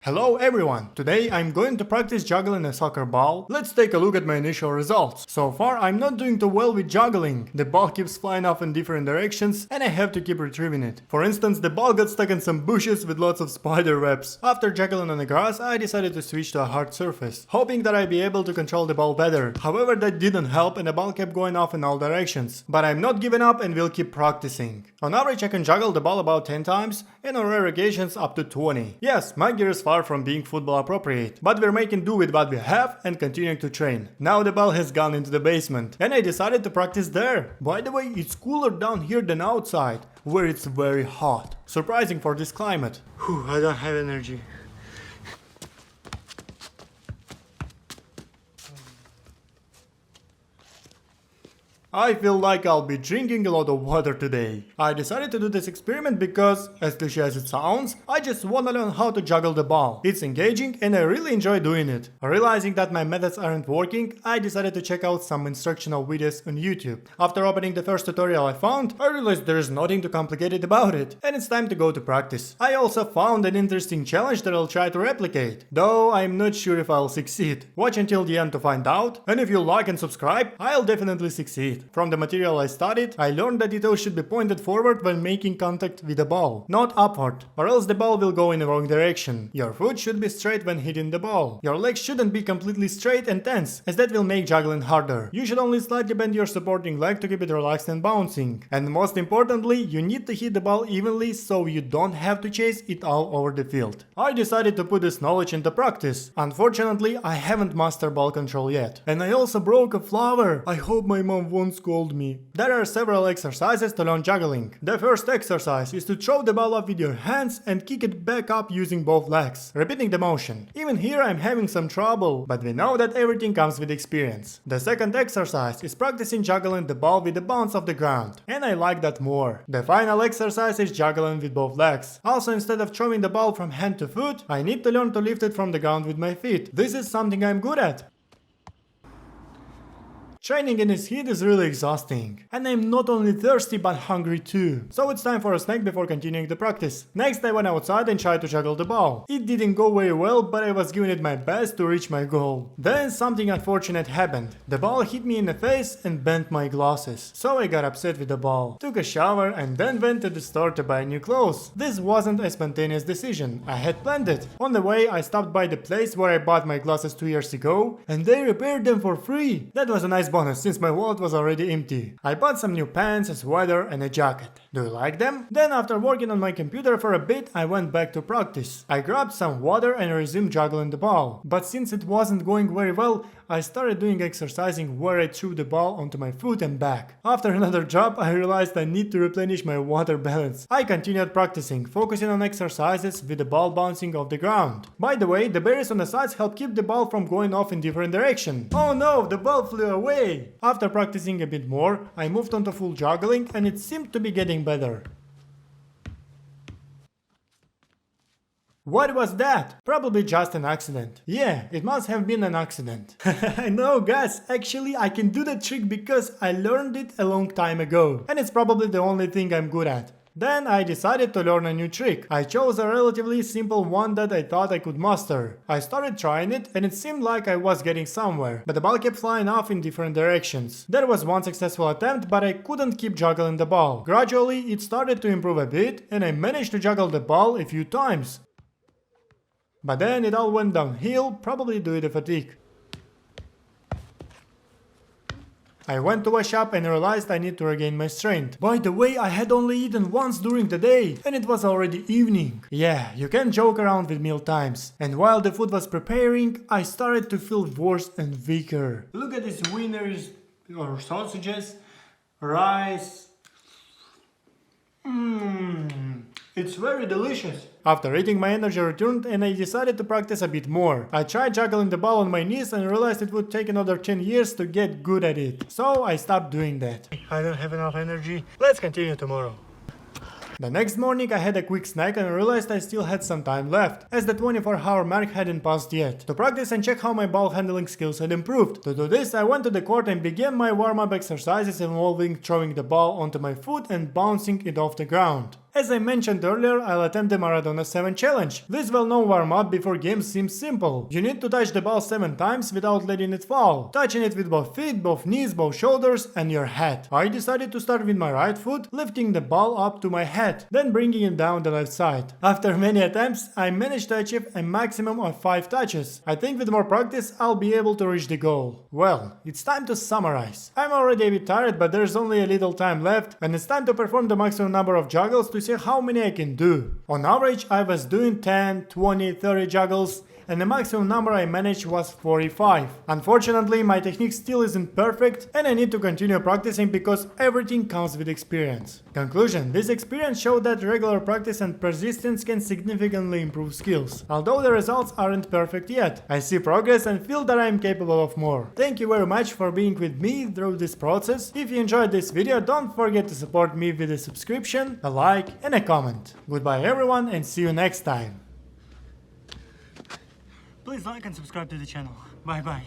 Hello everyone! Today I'm going to practice juggling a soccer ball. Let's take a look at my initial results. So far I'm not doing too well with juggling. The ball keeps flying off in different directions and I have to keep retrieving it. For instance, the ball got stuck in some bushes with lots of spider webs. After juggling on the grass, I decided to switch to a hard surface, hoping that I'd be able to control the ball better. However, that didn't help and the ball kept going off in all directions. But I'm not giving up and will keep practicing. On average I can juggle the ball about 10 times and on rare occasions up to 20. Yes, my gear is far from being football appropriate, but we're making do with what we have and continuing to train. Now the ball has gone into the basement and I decided to practice there. By the way, it's cooler down here than outside, where it's very hot. Surprising for this climate. Whew, I don't have energy. I feel like I'll be drinking a lot of water today. I decided to do this experiment because, as cliche as it sounds, I just wanna learn how to juggle the ball. It's engaging and I really enjoy doing it. Realizing that my methods aren't working, I decided to check out some instructional videos on YouTube. After opening the first tutorial I found, I realized there's nothing too complicated about it, and it's time to go to practice. I also found an interesting challenge that I'll try to replicate, though I'm not sure if I'll succeed. Watch until the end to find out, and if you like and subscribe, I'll definitely succeed. From the material I studied, I learned that the toe should be pointed forward when making contact with the ball, not upward, or else the ball will go in the wrong direction. Your foot should be straight when hitting the ball. Your legs shouldn't be completely straight and tense, as that will make juggling harder. You should only slightly bend your supporting leg to keep it relaxed and bouncing. And most importantly, you need to hit the ball evenly so you don't have to chase it all over the field. I decided to put this knowledge into practice. Unfortunately, I haven't mastered ball control yet. And I also broke a flower. I hope my mom won't scold me. There are several exercises to learn juggling. The first exercise is to throw the ball up with your hands and kick it back up using both legs, repeating the motion. Even here I'm having some trouble, but we know that everything comes with experience. The second exercise is practicing juggling the ball with the bounce off the ground, and I like that more. The final exercise is juggling with both legs. Also, instead of throwing the ball from hand to foot, I need to learn to lift it from the ground with my feet. This is something I'm good at. Training in this heat is really exhausting, and I'm not only thirsty but hungry too. So it's time for a snack before continuing the practice. Next I went outside and tried to juggle the ball. It didn't go very well, but I was giving it my best to reach my goal. Then something unfortunate happened. The ball hit me in the face and bent my glasses. So I got upset with the ball, took a shower and then went to the store to buy new clothes. This wasn't a spontaneous decision, I had planned it. On the way I stopped by the place where I bought my glasses 2 years ago and they repaired them for free. That was a nice bonus since my wallet was already empty. I bought some new pants, a sweater and a jacket. Do you like them? Then after working on my computer for a bit, I went back to practice. I grabbed some water and resumed juggling the ball. But since it wasn't going very well, I started doing exercising where I threw the ball onto my foot and back. After another job, I realized I need to replenish my water balance. I continued practicing, focusing on exercises with the ball bouncing off the ground. By the way, the berries on the sides help keep the ball from going off in different directions. Oh no, the ball flew away! After practicing a bit more, I moved on to full juggling and it seemed to be getting better. What was that? Probably just an accident. Yeah, it must have been an accident. No guys, actually I can do the trick because I learned it a long time ago. And it's probably the only thing I'm good at. Then I decided to learn a new trick. I chose a relatively simple one that I thought I could master. I started trying it and it seemed like I was getting somewhere, but the ball kept flying off in different directions. There was one successful attempt, but I couldn't keep juggling the ball. Gradually it started to improve a bit and I managed to juggle the ball a few times. But then it all went downhill, probably due to fatigue. I went to a shop and realized I need to regain my strength. By the way, I had only eaten once during the day and it was already evening. Yeah, you can joke around with meal times. And while the food was preparing, I started to feel worse and weaker. Look at these wieners or sausages, rice. It's very delicious. After eating, my energy returned and I decided to practice a bit more. I tried juggling the ball on my knees and realized it would take another 10 years to get good at it. So I stopped doing that. I don't have enough energy. Let's continue tomorrow. The next morning I had a quick snack and realized I still had some time left, as the 24-hour mark hadn't passed yet, to practice and check how my ball handling skills had improved. To do this, I went to the court and began my warm-up exercises involving throwing the ball onto my foot and bouncing it off the ground. As I mentioned earlier, I'll attempt the Maradona 7 challenge. This well-known warm-up before games seems simple. You need to touch the ball 7 times without letting it fall, touching it with both feet, both knees, both shoulders and your head. I decided to start with my right foot, lifting the ball up to my head, then bringing it down the left side. After many attempts, I managed to achieve a maximum of 5 touches. I think with more practice I'll be able to reach the goal. Well, it's time to summarize. I'm already a bit tired, but there's only a little time left, and it's time to perform the maximum number of juggles to see how many I can do. On average, I was doing 10, 20, 30 juggles, and the maximum number I managed was 45. Unfortunately, my technique still isn't perfect and I need to continue practicing because everything comes with experience. Conclusion: this experience showed that regular practice and persistence can significantly improve skills. Although the results aren't perfect yet, I see progress and feel that I am capable of more. Thank you very much for being with me through this process. If you enjoyed this video, don't forget to support me with a subscription, a like and a comment. Goodbye everyone and see you next time. Please like and subscribe to the channel. Bye bye.